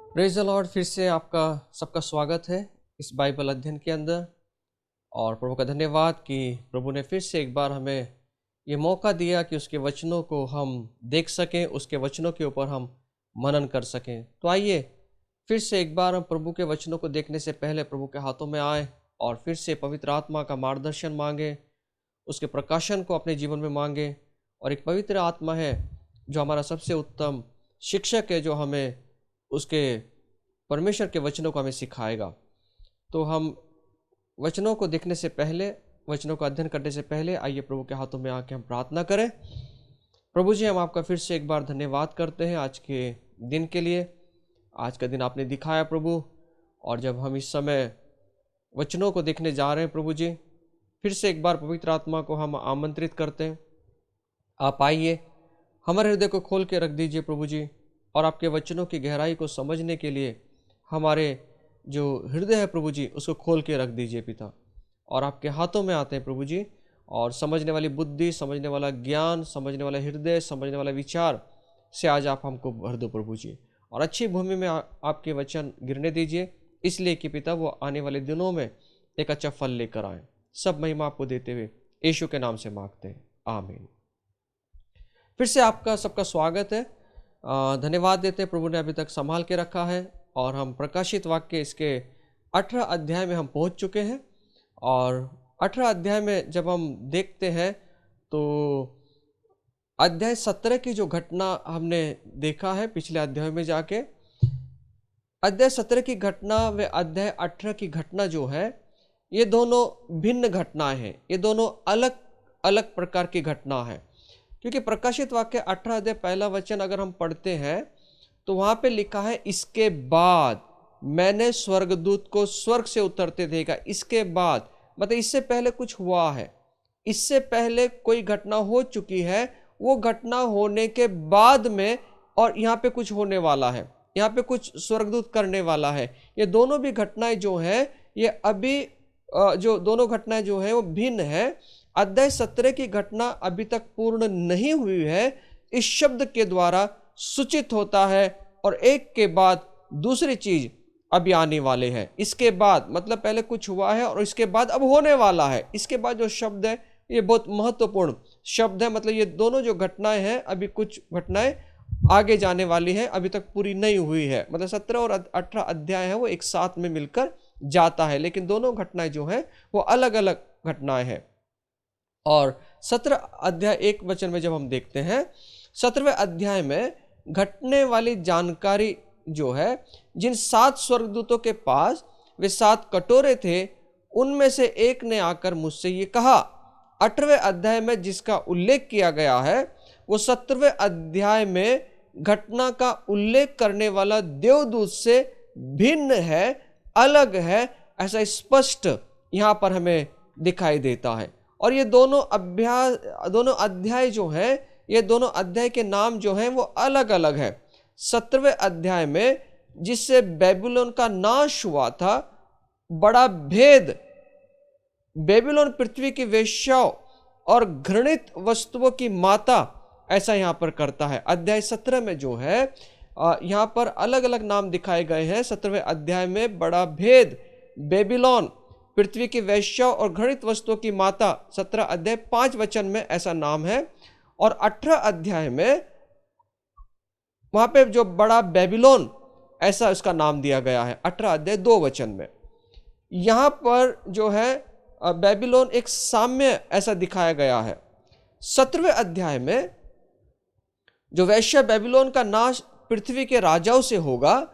Praise the Lord. फिर से आपका सबका स्वागत है इस बाइबल अध्ययन के अंदर। और प्रभु का धन्यवाद कि प्रभु ने फिर से एक बार हमें ये मौका दिया कि उसके वचनों को हम देख सकें, उसके वचनों के ऊपर हम मनन कर सकें। तो आइए फिर से एक बार हम प्रभु के वचनों को देखने से पहले प्रभु के हाथों में आए और फिर से पवित्र आत्मा का मार्गदर्शन मांगे, उसके प्रकाशन को अपने जीवन में मांगे। और एक पवित्र आत्मा है जो हमारा सबसे उत्तम शिक्षक है, जो हमें उसके परमेश्वर के वचनों को हमें सिखाएगा। तो हम वचनों को देखने से पहले, वचनों का अध्ययन करने से पहले आइए प्रभु के हाथों में आके हम प्रार्थना करें। प्रभु जी, हम आपका फिर से एक बार धन्यवाद करते हैं आज के दिन के लिए। आज का दिन आपने दिखाया प्रभु, और जब हम इस समय वचनों को देखने जा रहे हैं प्रभु जी, फिर से एक बार पवित्र आत्मा को हम आमंत्रित करते हैं। आप आइए, हमारे हृदय को खोल के रख दीजिए प्रभु जी, और आपके वचनों की गहराई को समझने के लिए हमारे जो हृदय है प्रभु जी, उसको खोल के रख दीजिए पिता। और आपके हाथों में आते हैं प्रभु जी, और समझने वाली बुद्धि, समझने वाला ज्ञान, समझने वाला हृदय, समझने वाला विचार से आज आप हमको भर दो प्रभु जी। और अच्छी भूमि में आपके वचन गिरने दीजिए, इसलिए कि पिता वो आने वाले दिनों में एक अच्छा फल लेकर आए। सब महिमा आपको देते हुए यीशु के नाम से मांगते हैं, आमीन। फिर से आपका सबका स्वागत है। धन्यवाद देते हैं, प्रभु ने अभी तक संभाल के रखा है। और हम प्रकाशित वाक्य इसके 18 अध्याय में हम पहुंच चुके हैं। और 18 अध्याय में जब हम देखते हैं तो अध्याय 17 की जो घटना हमने देखा है पिछले अध्याय में जाके, अध्याय 17 की घटना व अध्याय 18 की घटना जो है, ये दोनों भिन्न घटनाएं हैं। ये दोनों अलग अलग प्रकार की घटना है। क्योंकि प्रकाशित वाक्य 18 अध्याय पहला वचन अगर हम पढ़ते हैं तो वहां पे लिखा है, इसके बाद मैंने स्वर्गदूत को स्वर्ग से उतरते देखा। इसके बाद मतलब इससे पहले कुछ हुआ है, इससे पहले कोई घटना हो चुकी है। वो घटना होने के बाद में और यहाँ पे कुछ होने वाला है, यहाँ पे कुछ स्वर्गदूत करने वाला है। ये दोनों भी घटनाएं जो है, ये अभी जो दोनों घटनाएं जो है वो भिन्न है। अध्याय 17 की घटना अभी तक पूर्ण नहीं हुई है, इस शब्द के द्वारा सूचित होता है। और एक के बाद दूसरी चीज अभी आने वाले हैं। इसके बाद मतलब पहले कुछ हुआ है और इसके बाद अब होने वाला है। इसके बाद जो शब्द है ये बहुत महत्वपूर्ण शब्द है। मतलब ये दोनों जो घटनाएं हैं, अभी कुछ घटनाएं आगे जाने वाली है, अभी तक पूरी नहीं हुई है। मतलब 17 और 18 अध्याय है वो एक साथ में मिलकर जाता है, लेकिन दोनों घटनाएं जो है वो अलग अलग घटनाएं हैं। और 17 अध्याय 1 वचन में जब हम देखते हैं, 17वें अध्याय में घटने वाली जानकारी जो है, जिन 7 स्वर्गदूतों के पास वे 7 कटोरे थे, उनमें से एक ने आकर मुझसे ये कहा। 18वें अध्याय में जिसका उल्लेख किया गया है, वो 17वें अध्याय में घटना का उल्लेख करने वाला देवदूत से भिन्न है, अलग है, ऐसा स्पष्ट यहां पर हमें दिखाई देता है। और ये दोनों अध्याय जो है, ये दोनों अध्याय के नाम जो हैं वो अलग अलग है। 17वें अध्याय में जिससे बेबीलोन का नाश हुआ था, बड़ा भेद, बेबीलोन पृथ्वी की वेश्याओं और घृणित वस्तुओं की माता, ऐसा यहां पर करता है। अध्याय 17 में जो है यहां पर अलग अलग नाम दिखाए गए हैं। 17वें अध्याय में बड़ा भेद, बेबीलोन पृथ्वी की वेश्याओं और घृणित वस्तुओं की माता, 17 अध्याय 5 वचन में ऐसा नाम है। और 18 अध्याय में वहां पे जो बड़ा बेबीलोन, ऐसा उसका नाम दिया गया है, 18 अध्याय 2 वचन में। यहां पर जो है बेबीलोन एक साम्य ऐसा दिखाया गया है। 17वें अध्याय में जो वैश्य बेबीलोन का नाश पृथ्वी के राजाओं से होगा,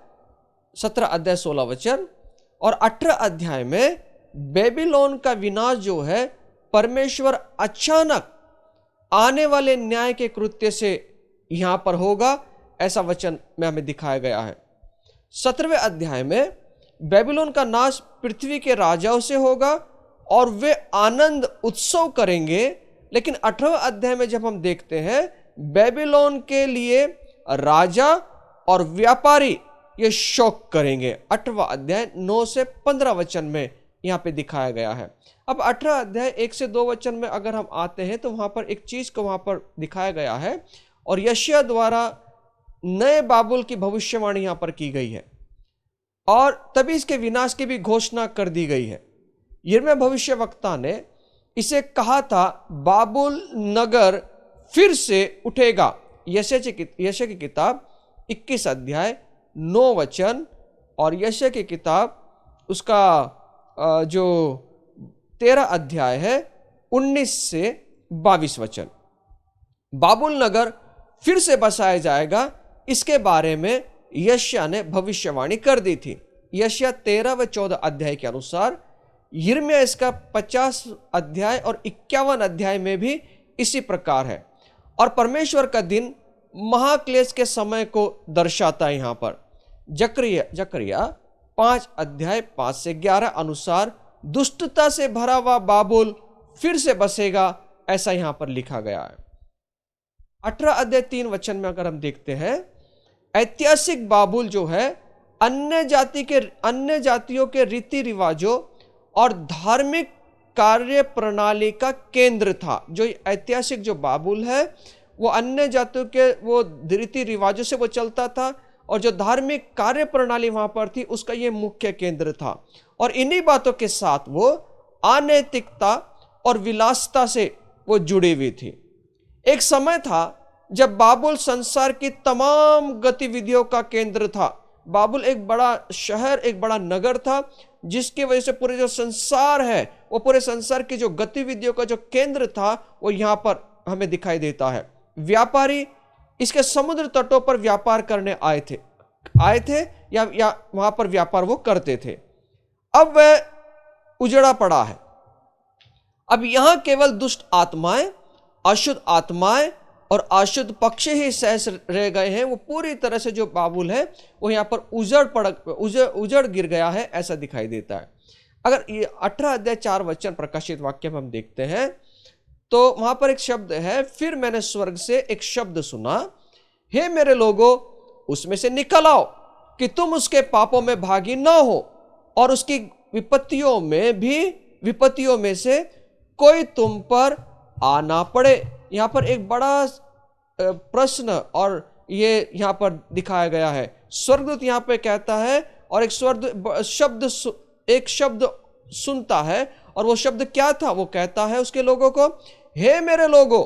17 अध्याय 16 वचन। और 18 अध्याय में बेबीलोन का विनाश जो है, परमेश्वर अचानक आने वाले न्याय के कृत्य से यहां पर होगा, ऐसा वचन में हमें दिखाया गया है। 17वें अध्याय में बेबीलोन का नाश पृथ्वी के राजाओं से होगा और वे आनंद उत्सव करेंगे। लेकिन 18वें अध्याय में जब हम देखते हैं, बेबीलोन के लिए राजा और व्यापारी ये शोक करेंगे। 18वां अध्याय 9 से 15 वचन में यहां पे दिखाया गया है। अब 18 अध्याय 1 से 2 वचन में अगर हम आते हैं तो वहां पर एक चीज को वहां पर दिखाया गया है, और यशायाह द्वारा नए बाबुल की भविष्यवाणी यहां पर की गई है। और तभी इसके विनाश की भी घोषणा कर दी गई है। यिर्मयाह भविष्यवक्ता ने इसे कहा था, बाबुल नगर फिर से उठेगा। यशायाह की किताब 21 अध्याय 9 वचन और यशायाह की किताब उसका जो 13 अध्याय है 19 से 22 वचन। बाबुल नगर फिर से बसाया जाएगा, इसके बारे में यशायाह ने भविष्यवाणी कर दी थी। यशायाह 13 व 14 अध्याय के अनुसार यिर्मयाह इसका 50 अध्याय और 51 अध्याय में भी इसी प्रकार है। और परमेश्वर का दिन महाक्लेश के समय को दर्शाता है। यहाँ पर जकरिया 5 अध्याय 5 से 11 अनुसार दुष्टता से भरा हुआ बाबुल फिर से बसेगा, ऐसा यहाँ पर लिखा गया है। 18 अध्याय 3 वचन में अगर हम देखते हैं, ऐतिहासिक बाबुल जो है अन्य जातियों के रीति रिवाजों और धार्मिक कार्य प्रणाली का केंद्र था। जो ऐतिहासिक जो बाबुल है वो अन्य जातियों के वो रीति रिवाजों से वो चलता था, और जो धार्मिक कार्य प्रणाली वहां पर थी उसका ये मुख्य केंद्र था। और इन्हीं बातों के साथ वो अनैतिकता और विलासिता से वो जुड़ी हुई थी। एक समय था जब बाबुल संसार की तमाम गतिविधियों का केंद्र था। बाबुल एक बड़ा शहर, एक बड़ा नगर था, जिसकी वजह से पूरे जो संसार है वो पूरे संसार की जो गतिविधियों का जो केंद्र था वो यहाँ पर हमें दिखाई देता है। व्यापारी इसके समुद्र तटों पर व्यापार करने आए थे या वहां पर व्यापार वो करते थे। अब वह उजड़ा पड़ा है। अब यहां केवल दुष्ट आत्माएं, अशुद्ध आत्माएं और अशुद्ध पक्षी ही सहस रह गए हैं। वो पूरी तरह से जो बाबुल है वो यहाँ पर उजड़ गिर गया है, ऐसा दिखाई देता है। अगर ये 18 अध्याय 4 वचन प्रकाशित वाक्य में हम देखते हैं तो वहां पर एक शब्द है, फिर मैंने स्वर्ग से एक शब्द सुना, हे मेरे लोगों उसमें से निकल आओ कि तुम उसके पापों में भागी ना हो और उसकी विपत्तियों में से कोई तुम पर आ ना पड़े। यहां पर एक बड़ा प्रश्न और ये यहां पर दिखाया गया है। स्वर्गदूत यहां पे कहता है और एक शब्द सुनता है, और वो शब्द क्या था? वो कहता है उसके लोगों को, हे मेरे लोगों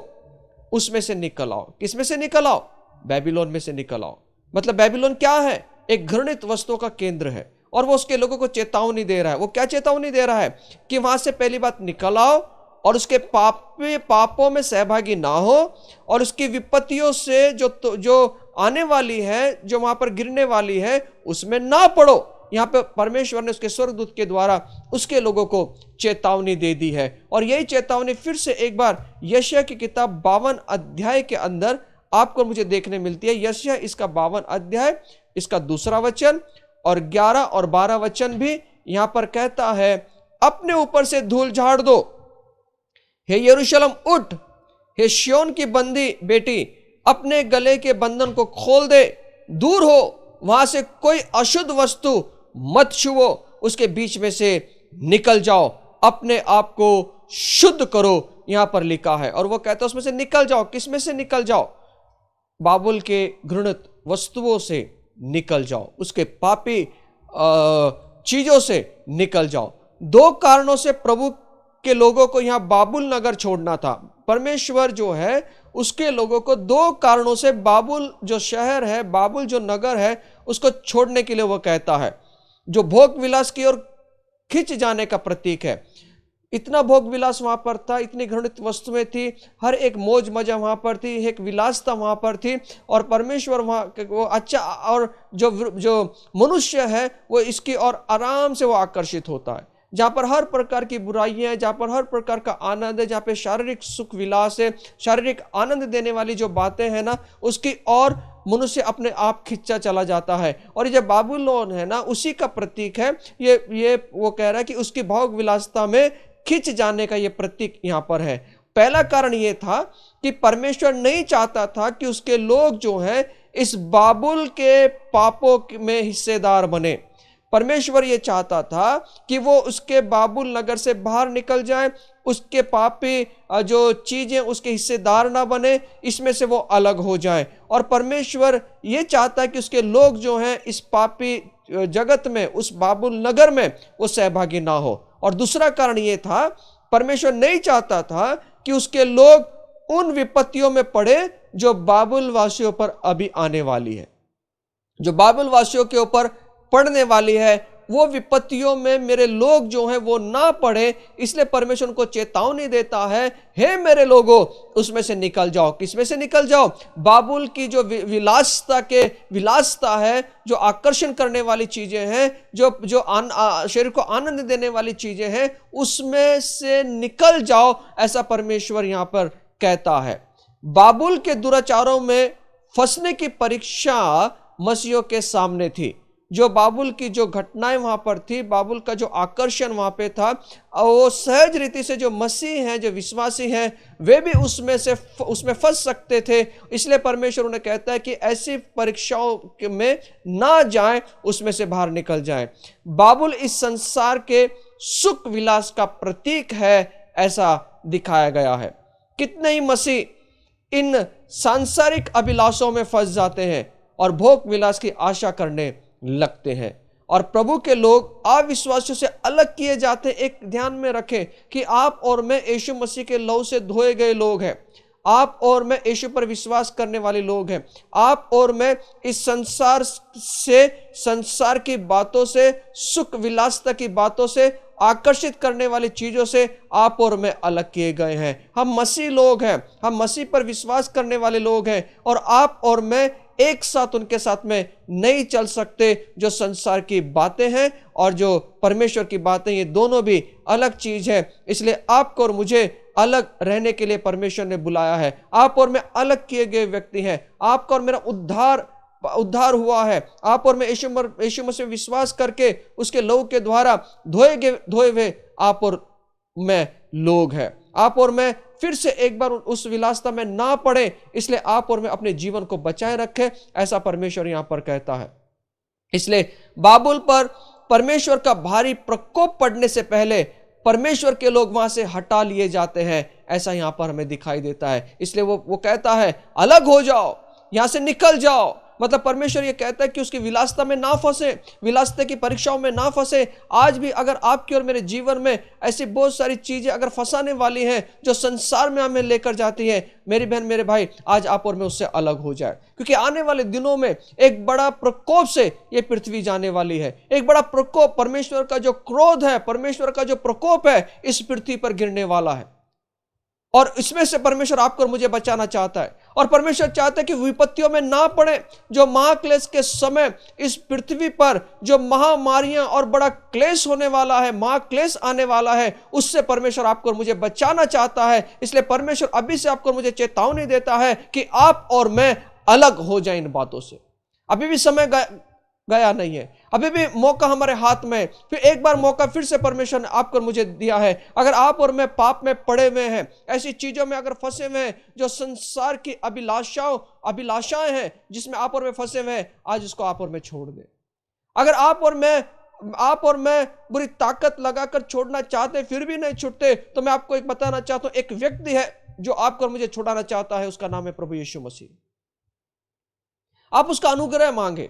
उसमें से निकल आओ। किसमें से निकल आओ? बेबीलोन में से निकल आओ। मतलब बेबीलोन क्या है? एक घृणित वस्तुओं का केंद्र है, और वो उसके लोगों को चेतावनी दे रहा है। वो क्या चेतावनी दे रहा है? कि वहां से पहली बात निकल आओ और उसके पापों में सहभागी ना हो, और उसकी विपत्तियों से जो आने वाली है, जो वहां पर गिरने वाली है, उसमें ना पड़ो। यहाँ पे परमेश्वर ने उसके स्वर्गदूत के द्वारा उसके लोगों को चेतावनी दे दी है। और यही चेतावनी फिर से एक बार यशायाह की किताब 52 अध्याय के अंदर आपको मुझे देखने मिलती है। यशायाह इसका 52 अध्याय इसका 2 वचन और 11 और 12 वचन भी यहां पर कहता है, अपने ऊपर से धूल झाड़ दो, हे यरूशलेम उठ, हे सिय्योन की बंदी बेटी अपने गले के बंधन को खोल दे, दूर हो वहां से कोई अशुद्ध वस्तु मत छुओ, उसके बीच में से निकल जाओ, अपने आप को शुद्ध करो, यहां पर लिखा है। और वो कहता है उसमें से निकल जाओ। किस में से निकल जाओ? बाबुल के घृणित वस्तुओं से निकल जाओ, उसके पापी चीजों से निकल जाओ। 2 कारणों से प्रभु के लोगों को यहां बाबुल नगर छोड़ना था। परमेश्वर जो है उसके लोगों को 2 कारणों से बाबुल जो शहर है, बाबुल जो नगर है, उसको छोड़ने के लिए वो कहता है, जो भोग विलास की ओर खिंच जाने का प्रतीक है। इतना भोग विलास वहां पर था, इतनी घृणित वस्तुएं थी, हर एक मौज मजा वहां पर थी, एक विलासता वहां पर थी। और परमेश्वर वहां वो अच्छा, और जो मनुष्य है वो इसकी ओर आराम से वो आकर्षित होता है। जहां पर हर प्रकार की बुराइयां, जहां पर हर प्रकार का आनंद है, जहां पे शारीरिक सुख विलास है, शारीरिक आनंद देने वाली जो बातें हैं ना, उसकी ओर मनुष्य अपने आप खिंचा चला जाता है। और ये जो बाबुलोन है ना, उसी का प्रतीक है। ये वो कह रहा है कि उसकी भोग विलासता में खिंच जाने का ये प्रतीक यहां पर है। पहला कारण ये था कि परमेश्वर नहीं चाहता था कि उसके लोग जो हैं इस बाबुल के पापों में हिस्सेदार बने। परमेश्वर ये चाहता था कि वो उसके बाबुल नगर से बाहर निकल जाए, उसके पापी जो चीजें उसके हिस्सेदार ना बने, इसमें से वो अलग हो जाए। और परमेश्वर ये चाहता है कि उसके लोग जो हैं इस पापी जगत में, उस बाबुल नगर में वो सहभागी ना हो। और दूसरा कारण ये था, परमेश्वर नहीं चाहता था कि उसके लोग उन विपत्तियों में पड़े जो बाबुल वासियों पर अभी आने वाली है, जो बाबुल वासियों के ऊपर पड़ने वाली है। वो विपत्तियों में मेरे लोग जो हैं वो ना पड़े, इसलिए परमेश्वर उनको चेतावनी देता है, हे मेरे लोगों, उसमें से निकल जाओ। किसमें से निकल जाओ? बाबुल की जो विलासता है, जो आकर्षण करने वाली चीजें हैं, जो शरीर को आनंद देने वाली चीजें हैं, उसमें से निकल जाओ, ऐसा परमेश्वर यहां पर कहता है। बाबुल के दुराचारों में फंसने की परीक्षा मसीहों के सामने थी। जो बाबुल की जो घटनाएं वहां पर थी, बाबुल का जो आकर्षण वहां पे था, वो सहज रीति से जो मसीह हैं, जो विश्वासी हैं, वे भी उसमें फंस सकते थे। इसलिए परमेश्वर उन्हें कहता है कि ऐसी परीक्षाओं में ना जाएं, उसमें से बाहर निकल जाएं। बाबुल इस संसार के सुख विलास का प्रतीक है, ऐसा दिखाया गया है। कितने ही मसीह इन सांसारिक अभिलाषों में फंस जाते हैं और भोग विलास की आशा करने लगते हैं, और प्रभु के लोग अविश्वासियों से अलग किए जाते हैं। एक ध्यान में रखें कि आप और मैं यीशु मसीह के लहू से धोए गए लोग हैं। आप और मैं यीशु पर विश्वास करने वाले लोग हैं। आप और मैं इस संसार की बातों से, सुख विलासता की बातों से, आकर्षित करने वाली चीजों से आप और मैं अलग किए गए हैं। हम मसीह लोग हैं, हम मसीह पर विश्वास करने वाले लोग हैं, और आप और मैं एक साथ उनके साथ में नहीं चल सकते। जो संसार की बातें हैं और जो परमेश्वर की बातें, ये दोनों भी अलग चीज है। इसलिए आपको और मुझे अलग रहने के लिए परमेश्वर ने बुलाया है। आप और मैं अलग किए गए व्यक्ति हैं। आपका और मेरा उद्धार हुआ है। आप और मैं यीशु मसीह विश्वास करके उसके लहू के द्वारा धोए हुए आप और मैं लोग हैं। आप और मैं फिर से एक बार उस विलासता में ना पड़े, इसलिए आप और मैं अपने जीवन को बचाए रखें, ऐसा परमेश्वर यहां पर कहता है। इसलिए बाबुल पर परमेश्वर का भारी प्रकोप पड़ने से पहले परमेश्वर के लोग वहां से हटा लिए जाते हैं, ऐसा यहां पर हमें दिखाई देता है। इसलिए वो कहता है, अलग हो जाओ, यहां से निकल जाओ। मतलब परमेश्वर ये कहता है कि उसकी विलासता में ना फंसे, विलासता की परीक्षाओं में ना फंसे। आज भी अगर आपके और मेरे जीवन में ऐसी बहुत सारी चीजें अगर फंसाने वाली हैं, जो संसार में हमें लेकर जाती है, मेरी बहन मेरे भाई, आज आप और मैं उससे अलग हो जाए, क्योंकि आने वाले दिनों में एक बड़ा प्रकोप से ये पृथ्वी जाने वाली है। एक बड़ा प्रकोप, परमेश्वर का जो क्रोध है, परमेश्वर का जो प्रकोप है, इस पृथ्वी पर गिरने वाला है, और इसमें से परमेश्वर आपको और मुझे बचाना चाहता है। और परमेश्वर चाहता है कि विपत्तियों में ना पड़े। जो महाक्लेश के समय इस पृथ्वी पर जो महामारियां और बड़ा क्लेश होने वाला है, महाक्लेश आने वाला है, उससे परमेश्वर आपको और मुझे बचाना चाहता है। इसलिए परमेश्वर अभी से आपको और मुझे चेतावनी देता है कि आप और मैं अलग हो जाए इन बातों से। अभी भी समय गया नहीं है, अभी भी मौका हमारे हाथ में। फिर एक बार मौका फिर से परमेश्वर ने आपको मुझे दिया है। अगर आप और मैं पाप में पड़े हुए हैं, ऐसी चीजों में अगर फंसे हुए हैं, जो संसार की अभिलाषाएं हैं जिसमें आप और मैं फंसे हुए हैं, आज इसको आप और मैं छोड़ दें। अगर आप और मैं बुरी ताकत लगाकर छोड़ना चाहते फिर भी नहीं छूटते, तो मैं आपको एक बताना चाहता हूं, एक व्यक्ति है जो आपको और मुझे छुड़ाना चाहता है, उसका नाम है प्रभु यीशु मसीह। आप उसका अनुग्रह मांगे।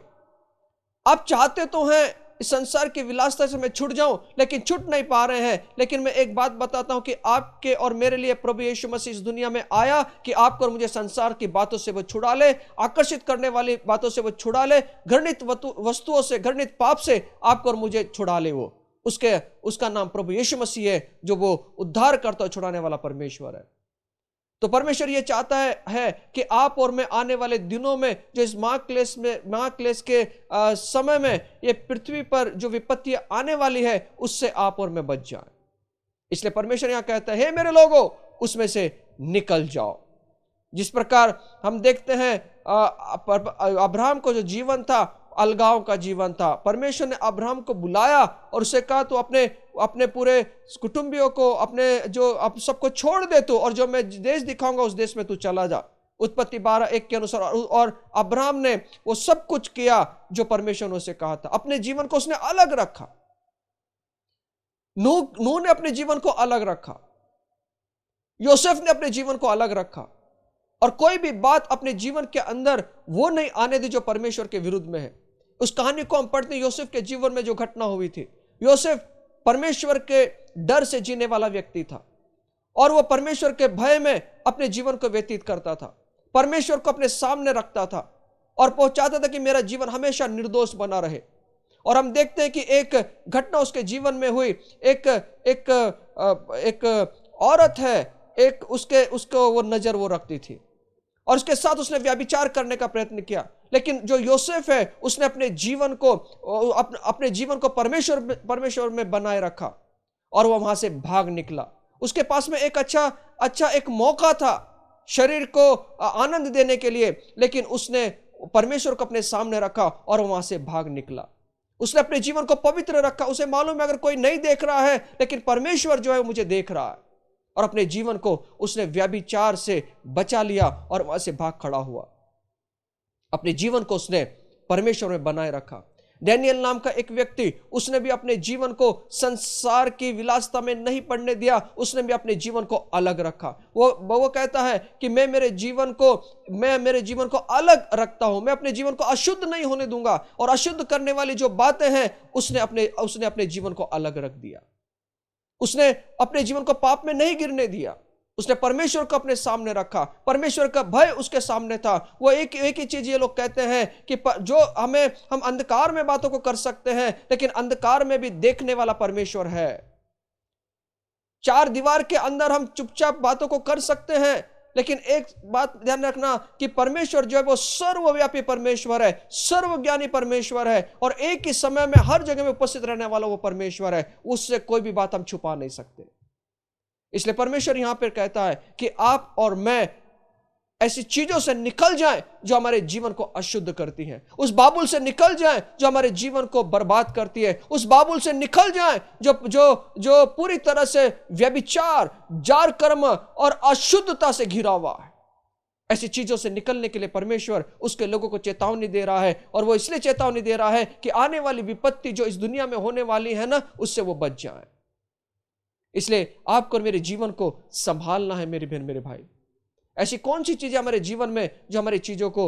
आप चाहते तो हैं इस संसार की विलासता से मैं छूट जाऊं, लेकिन छूट नहीं पा रहे हैं। लेकिन मैं एक बात बताता हूं कि आपके और मेरे लिए प्रभु यीशु मसीह इस दुनिया में आया कि आपको और मुझे संसार की बातों से वो छुड़ा ले, आकर्षित करने वाली बातों से वो छुड़ा ले, घृणित वस्तुओं से, घृणित पाप से आपको और मुझे छुड़ा ले। वो उसका नाम प्रभु यीशु मसीह है, जो वो उद्धार करता और छुड़ाने वाला परमेश्वर है। तो परमेश्वर ये चाहता है कि आप और मैं आने वाले दिनों में, जो इस महाक्लेश के समय में ये पृथ्वी पर जो विपत्तियां आने वाली है, उससे आप और मैं बच जाएं। इसलिए परमेश्वर यहां कहता है, हे मेरे लोगों, उसमें से निकल जाओ। जिस प्रकार हम देखते हैं अब्राहम को जो जीवन था, अलगाव का जीवन था। परमेश्वर ने अब्राहम को बुलाया और उसे कहा, तो अपने पूरे कुटुंबियों को, अपने जो अब सबको छोड़ दे तू, और जो मैं देश दिखाऊंगा उस देश में तू चला जा। उत्पत्ति 12:1 के अनुसार। और अब्राहम ने वो सब कुछ किया जो परमेश्वर ने उसे कहा था। अपने जीवन को उसने अलग रखा। नूह ने अपने जीवन को अलग रखा, योसेफ ने अपने जीवन को अलग रखा, और कोई भी बात अपने जीवन के अंदर वो नहीं आने दी जो परमेश्वर के विरुद्ध में है। उस कहानी को हम पढ़ते हैं यूसुफ के जीवन में जो घटना हुई थी। यूसुफ परमेश्वर के डर से जीने वाला व्यक्ति था और वह परमेश्वर के भय में अपने जीवन को व्यतीत करता था, परमेश्वर को अपने सामने रखता था और पहुंचाता था कि मेरा जीवन हमेशा निर्दोष बना रहे। और हम देखते हैं कि एक घटना उसके जीवन में हुई। एक औरत है, एक उसको वो नजर वो रखती थी और उसके साथ उसने व्यभिचार करने का प्रयत्न किया। लेकिन जो यूसुफ है उसने अपने जीवन को परमेश्वर में बनाए रखा और वह वहां से भाग निकला। उसके पास में एक अच्छा एक मौका था शरीर को आनंद देने के लिए, लेकिन उसने परमेश्वर को अपने सामने रखा और वहां से भाग निकला। उसने अपने जीवन को पवित्र रखा। उसे मालूम है अगर कोई नहीं देख रहा है लेकिन परमेश्वर जो है मुझे देख रहा है, और अपने जीवन को उसने व्यभिचार से बचा लिया और वहां से भाग खड़ा हुआ। अपने जीवन को उसने परमेश्वर में बनाए रखा। डैनियल नाम का एक व्यक्ति, उसने भी अपने जीवन को संसार की विलासिता में नहीं पड़ने दिया, उसने भी अपने जीवन को अलग रखा। वो कहता है कि मैं मेरे जीवन को अलग रखता हूं, मैं अपने जीवन को अशुद्ध नहीं होने दूंगा, और अशुद्ध करने वाली जो बातें हैं उसने अपने जीवन को अलग रख दिया। उसने अपने जीवन को पाप में नहीं गिरने दिया, उसने परमेश्वर को अपने सामने रखा। परमेश्वर का भय उसके सामने था। वो एक ही चीज ये लोग कहते हैं कि जो हम अंधकार में बातों को कर सकते हैं, लेकिन अंधकार में भी देखने वाला परमेश्वर है। चार दीवार के अंदर हम चुपचाप बातों को कर सकते हैं, लेकिन एक बात ध्यान रखना कि परमेश्वर जो है वो सर्वव्यापी परमेश्वर है, सर्वज्ञानी परमेश्वर है, और एक ही समय में हर जगह में उपस्थित रहने वाला वो परमेश्वर है। उससे कोई भी बात हम छुपा नहीं सकते। इसलिए परमेश्वर यहां पर कहता है कि आप और मैं ऐसी चीजों से निकल जाएं जो हमारे जीवन को अशुद्ध करती हैं, उस बाबुल से निकल जाएं जो हमारे जीवन को बर्बाद करती है, उस बाबुल से निकल जाएं जो पूरी तरह से व्यभिचार, जार कर्म और अशुद्धता से घिरा हुआ है। ऐसी चीजों से निकलने के लिए परमेश्वर उसके लोगों को चेतावनी दे रहा है, और वो इसलिए चेतावनी दे रहा है कि आने वाली विपत्ति जो इस दुनिया में होने वाली है ना, उससे वो बच जाए। इसलिए आपको और मेरे जीवन को संभालना है मेरी बहन मेरे भाई। ऐसी कौन सी चीजें हमारे जीवन में जो हमारी चीजों को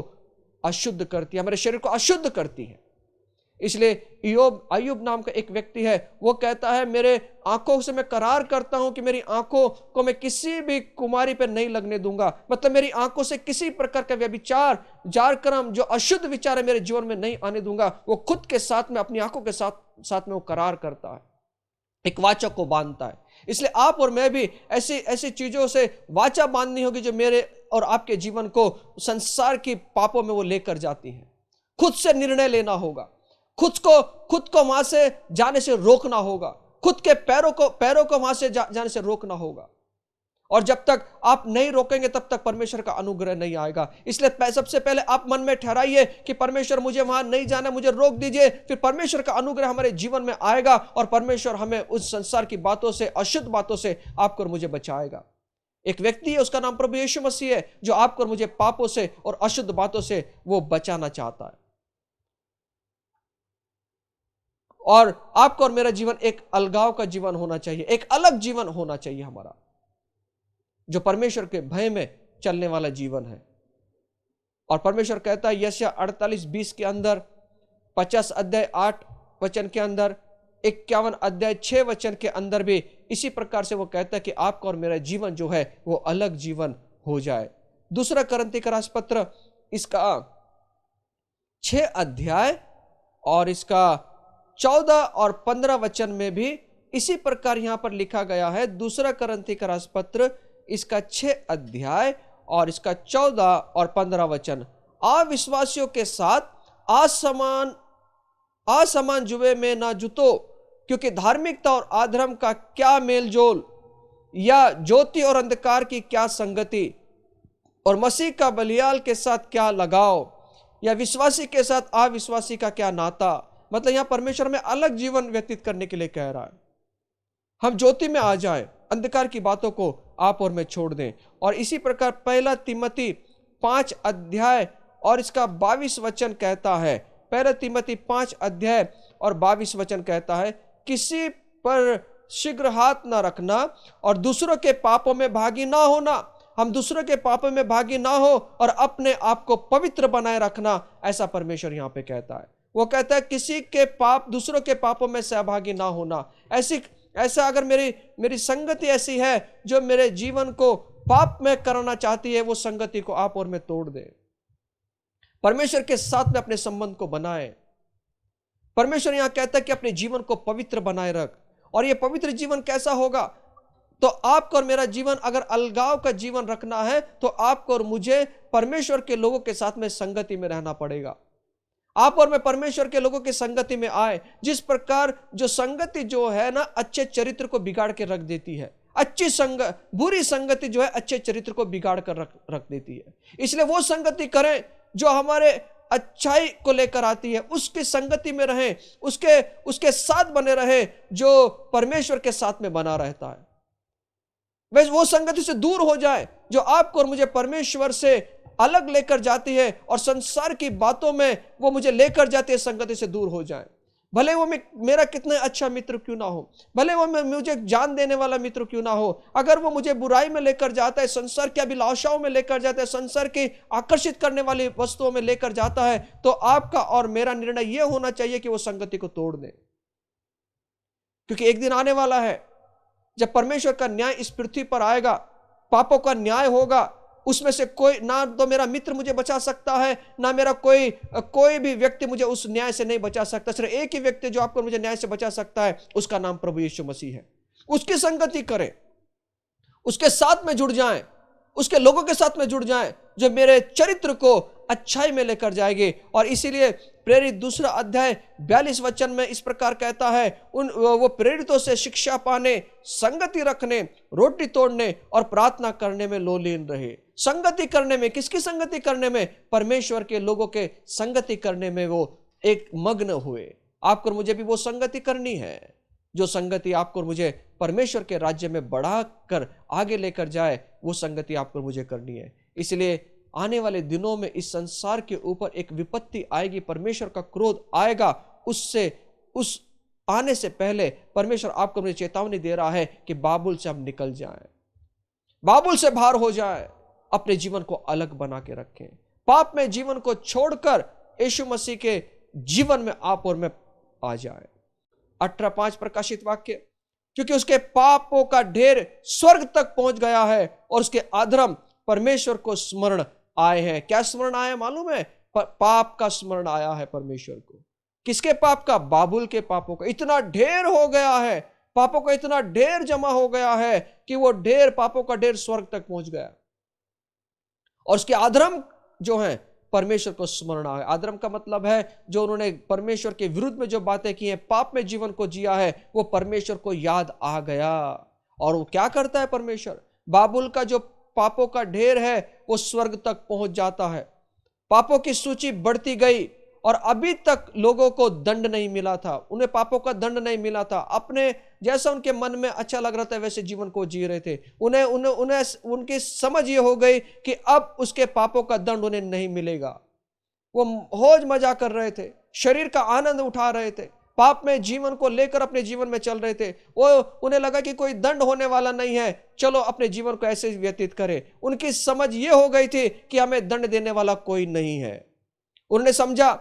अशुद्ध करती है, हमारे शरीर को अशुद्ध करती है। इसलिए अय्यूब नाम का एक व्यक्ति है, वो कहता है मेरे आंखों से मैं करार करता हूं कि मेरी आंखों को मैं किसी भी कुमारी पर नहीं लगने दूंगा। मतलब मेरी आंखों से किसी प्रकार का व्यभिचार, जार कर्म, जो अशुद्ध विचार है मेरे जीवन में नहीं आने दूंगा। वो खुद के साथ में, अपनी आंखों के साथ में वो करार करता है, एक वाचा को बांधता है। इसलिए आप और मैं भी ऐसी चीजों से वाचा बांधनी होगी जो मेरे और आपके जीवन को संसार की पापों में वो लेकर जाती है। खुद से निर्णय लेना होगा, खुद को वहां से जाने से रोकना होगा, खुद के पैरों को वहां से जाने से रोकना होगा। और जब तक आप नहीं रोकेंगे तब तक परमेश्वर का अनुग्रह नहीं आएगा। इसलिए सबसे पहले आप मन में ठहराइए कि परमेश्वर मुझे वहां नहीं जाना, मुझे रोक दीजिए। फिर परमेश्वर का अनुग्रह हमारे जीवन में आएगा और परमेश्वर हमें उस संसार की बातों से, अशुद्ध बातों से आपको और मुझे बचाएगा। एक व्यक्ति है, उसका नाम प्रभु यीशु मसीह है, जो आपको और मुझे पापों से और अशुद्ध बातों से वो बचाना चाहता है। और आपको और मेरा जीवन एक अलगाव का जीवन होना चाहिए, एक अलग जीवन होना चाहिए हमारा, जो परमेश्वर के भय में चलने वाला जीवन है। और परमेश्वर कहता है यशायाह 48:20 के अंदर, 50 अध्याय 8 वचन के अंदर, 51 अध्याय 6 वचन के अंदर भी इसी प्रकार से वो कहता है कि आपका और मेरा जीवन जो है वो अलग जीवन हो जाए। दूसरा कुरिन्थी का राष्ट्र पत्र, इसका 6 अध्याय और इसका 14 और 15 वचन में भी इसी प्रकार यहां पर लिखा गया है। दूसरा कुरिन्थी का राष्ट्र पत्र, इसका 6 अध्याय और इसका 14 और 15 वचन, अविश्वासियों के साथ असमान जुए में ना जुतो, क्योंकि धार्मिकता और अधर्म का क्या मेलजोल, या ज्योति और अंधकार की क्या संगति, और मसीह का बलियाल के साथ क्या लगाव, या विश्वासी के साथ अविश्वासी का क्या नाता। मतलब यहां परमेश्वर में अलग जीवन व्यतीत करने के लिए कह रहा है। हम ज्योति में आ जाएं, अंधकार की बातों को आप और मैं छोड़ दें। और इसी प्रकार 1 तीमोथी 5 अध्याय और इसका 22 वचन कहता है, 1 तीमोथी 5 अध्याय और 22 वचन कहता है, किसी पर शीघ्र हाथ ना रखना और दूसरों के पापों में भागी ना होना। हम दूसरों के पापों में भागी ना हो और अपने आप को पवित्र बनाए रखना, ऐसा परमेश्वर यहां पे कहता है। वो कहता है किसी के पाप, दूसरों के पापों में सहभागी ना होना। ऐसा अगर मेरी संगति ऐसी है जो मेरे जीवन को पाप में करना चाहती है, वो संगति को आप और मैं तोड़ दे। परमेश्वर के साथ में अपने संबंध को बनाए। परमेश्वर यहां कहता है कि अपने जीवन को पवित्र बनाए रख। और यह पवित्र जीवन कैसा होगा? तो आपको और मेरा जीवन, अगर अलगाव का जीवन रखना है तो आपको और मुझे परमेश्वर के लोगों के साथ में संगति में रहना पड़ेगा। आप और मैं परमेश्वर के लोगों की संगति में आए। जिस प्रकार जो संगति जो है ना, अच्छे चरित्र को बिगाड़ के रख देती है। बुरी संगति जो है अच्छे चरित्र को बिगाड़ कर रख देती है। इसलिए वो संगति करें जो हमारे अच्छाई को लेकर आती है, उसकी संगति में रहें, उसके साथ बने रहें जो परमेश्वर के साथ में बना रहता है। वैसे वो संगति से दूर हो जाए जो आपको और मुझे परमेश्वर से अलग लेकर जाती है और संसार की बातों में वो मुझे लेकर जाती है। संगति से दूर हो जाए, भले वो मेरा कितना अच्छा मित्र क्यों ना हो, भले वो मुझे जान देने वाला मित्र क्यों ना हो, अगर वो मुझे बुराई में लेकर जाता है, संसार की अभिलाषाओं में लेकर जाता है, संसार की आकर्षित करने वाली वस्तुओं में लेकर जाता है, तो आपका और मेरा निर्णय यह होना चाहिए कि वो संगति को तोड़ दे। क्योंकि एक दिन आने वाला है जब परमेश्वर का न्याय इस पृथ्वी पर आएगा, पापों का न्याय होगा। उसमें से कोई ना तो मेरा मित्र मुझे बचा सकता है, ना मेरा कोई भी व्यक्ति मुझे उस न्याय से नहीं बचा सकता। सिर्फ एक ही व्यक्ति जो आपको मुझे न्याय से बचा सकता है, उसका नाम प्रभु यीशु मसीह है। उसकी संगति करें, उसके साथ में जुड़ जाएं, उसके लोगों के साथ में जुड़ जाएं जो मेरे चरित्र को अच्छाई में लेकर जाएंगे। और इसीलिए प्रेरित 2 अध्याय 42 वचन में इस प्रकार कहता है, वो प्रेरितों से शिक्षा पाने, संगति रखने, रोटी तोड़ने और प्रार्थना करने में लोलीन रहे। संगति करने में, किसकी संगति करने में? परमेश्वर के लोगों के संगति करने में वो एक मग्न हुए। आपको और मुझे भी वो संगति करनी है जो संगति आपको और मुझे परमेश्वर के राज्य में बढ़ाकर आगे लेकर जाए। वो संगति आपको और मुझे करनी है। इसलिए आने वाले दिनों में इस संसार के ऊपर एक विपत्ति आएगी, परमेश्वर का क्रोध आएगा। उस आने से पहले परमेश्वर आपको मुझे चेतावनी दे रहा है कि बाबुल से हम निकल जाएं, बाबुल से बाहर हो जाएं, अपने जीवन को अलग बना के रखें, पाप में जीवन को छोड़कर यीशु मसीह के जीवन में आप और मैं आ जाए। 18:5 प्रकाशित वाक्य, क्योंकि उसके पापों का ढेर स्वर्ग तक पहुंच गया है और उसके अधर्म परमेश्वर को स्मरण आए हैं। क्या स्मरण आया मालूम है? पाप का स्मरण आया है परमेश्वर को। किसके पाप का? बाबुल के पापों का। इतना ढेर हो गया है, पापों का इतना ढेर जमा हो गया है कि वो ढेर, पापों का ढेर स्वर्ग तक पहुंच गया। और उसके अधर्म जो है परमेश्वर को स्मरण आया। अधर्म का मतलब है जो उन्होंने परमेश्वर के विरुद्ध में जो बातें की हैं, पाप में जीवन को जिया है, वो परमेश्वर को याद आ गया। और वो क्या करता है परमेश्वर? बाबुल का जो पापों का ढेर है वो स्वर्ग तक पहुंच जाता है। पापों की सूची बढ़ती गई और अभी तक लोगों को दंड नहीं मिला था, उन्हें पापों का दंड नहीं मिला था। अपने जैसा उनके मन में अच्छा लग रहा था वैसे जीवन को जी रहे थे। उन्हें उनकी समझ ये हो गई कि अब उसके पापों का दंड उन्हें नहीं मिलेगा। वो मौज मजा कर रहे थे, शरीर का आनंद उठा रहे थे, पाप में जीवन को लेकर अपने जीवन में चल रहे थे। वो उन्हें लगा कि कोई दंड होने वाला नहीं है, चलो अपने जीवन को ऐसे व्यतीत करें। उनकी समझ ये हो गई थी कि हमें दंड देने वाला कोई नहीं है। उन्होंने समझा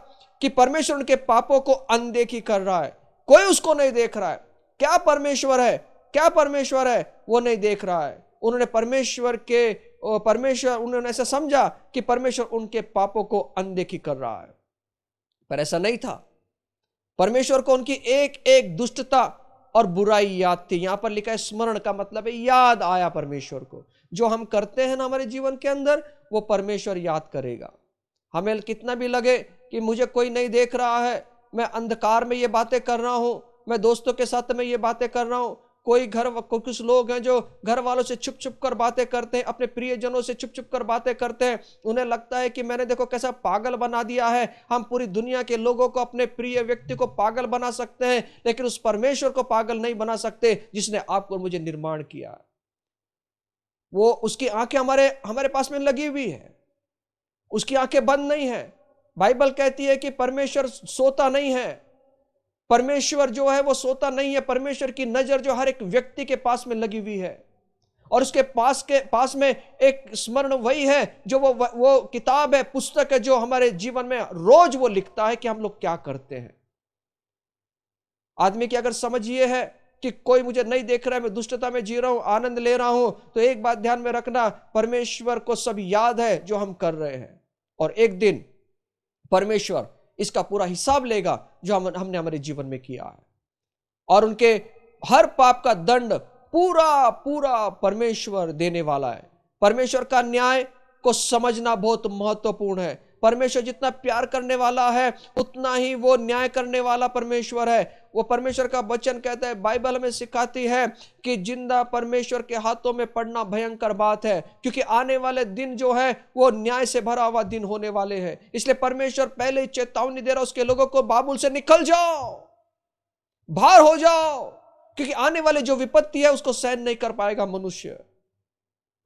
कि परमेश्वर उनके पापों को अनदेखी कर रहा है, कोई उसको नहीं देख रहा है। क्या परमेश्वर है? क्या परमेश्वर है? वो नहीं देख रहा है। उन्होंने उन्होंने ऐसा समझा कि परमेश्वर उनके पापों को अनदेखी कर रहा है, पर ऐसा नहीं था। परमेश्वर को उनकी एक एक दुष्टता और बुराई याद थी। यहां पर लिखा है स्मरण का मतलब है याद आया परमेश्वर को। जो हम करते हैं ना हमारे जीवन के अंदर, वो परमेश्वर याद करेगा। हमें कितना भी लगे कि मुझे कोई नहीं देख रहा है, मैं अंधकार में ये बातें कर रहा हूं, मैं दोस्तों के साथ में ये बातें कर रहा हूं, कुछ लोग हैं जो घर वालों से छुप छुप कर बातें करते हैं, अपने प्रियजनों से छुप छुप कर बातें करते हैं। उन्हें लगता है कि मैंने देखो कैसा पागल बना दिया है। हम पूरी दुनिया के लोगों को, अपने प्रिय व्यक्ति को पागल बना सकते हैं, लेकिन उस परमेश्वर को पागल नहीं बना सकते जिसने आपको मुझे निर्माण किया। वो उसकी आंखें हमारे पास में लगी हुई है, उसकी आंखें बंद नहीं है। बाइबल कहती है कि परमेश्वर सोता नहीं है। परमेश्वर जो है वो सोता नहीं है। परमेश्वर की नजर जो हर एक व्यक्ति के पास में लगी हुई है, और उसके पास में एक स्मरण वही है जो वो किताब है, पुस्तक है, जो हमारे जीवन में रोज वो लिखता है कि हम लोग क्या करते हैं। आदमी की अगर समझ ये है कि कोई मुझे नहीं देख रहा है, मैं दुष्टता में जी रहा हूं, आनंद ले रहा हूं, तो एक बात ध्यान में रखना, परमेश्वर को सब याद है जो हम कर रहे हैं, और एक दिन परमेश्वर इसका पूरा हिसाब लेगा जो हमने हमारे जीवन में किया है, और उनके हर पाप का दंड पूरा पूरा परमेश्वर देने वाला है। परमेश्वर का न्याय को समझना बहुत महत्वपूर्ण है। परमेश्वर जितना प्यार करने वाला है उतना ही वो न्याय करने वाला परमेश्वर है। वो परमेश्वर का वचन कहता है, बाइबल हमें सिखाती है कि जिंदा परमेश्वर के हाथों में पड़ना भयंकर बात है, क्योंकि आने वाले दिन जो है वो न्याय से भरा हुआ दिन होने वाले हैं। इसलिए परमेश्वर पहले ही चेतावनी दे रहा उसके लोगों को, बाबुल से निकल जाओ, बाहर हो जाओ, क्योंकि आने वाले जो विपत्ति है उसको सहन नहीं कर पाएगा मनुष्य।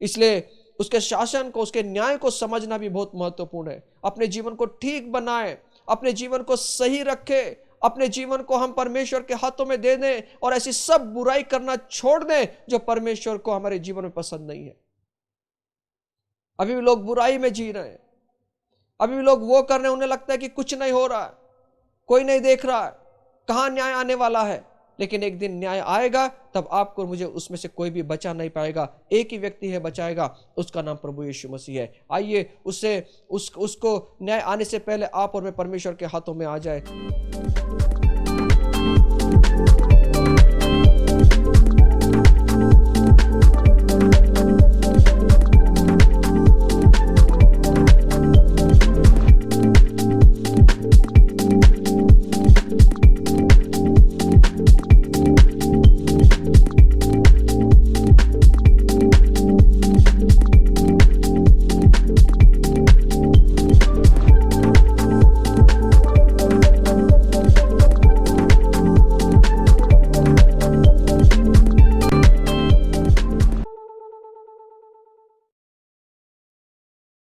इसलिए उसके शासन को, उसके न्याय को समझना भी बहुत महत्वपूर्ण है। अपने जीवन को ठीक बनाए, अपने जीवन को सही रखे, अपने जीवन को हम परमेश्वर के हाथों में दे दें और ऐसी सब बुराई करना छोड़ दें जो परमेश्वर को हमारे जीवन में पसंद नहीं है। अभी भी लोग बुराई में जी रहे हैं, अभी भी लोग वो कर रहे हैं, उन्हें लगता है कि कुछ नहीं हो रहा है, कोई नहीं देख रहा है, कहां न्याय आने वाला है। लेकिन एक दिन न्याय आएगा, तब आपको मुझे उसमें से कोई भी बचा नहीं पाएगा। एक ही व्यक्ति है बचाएगा, उसका नाम प्रभु यीशु मसीह है। आइए उसको न्याय आने से पहले आप और मैं परमेश्वर के हाथों में आ जाए।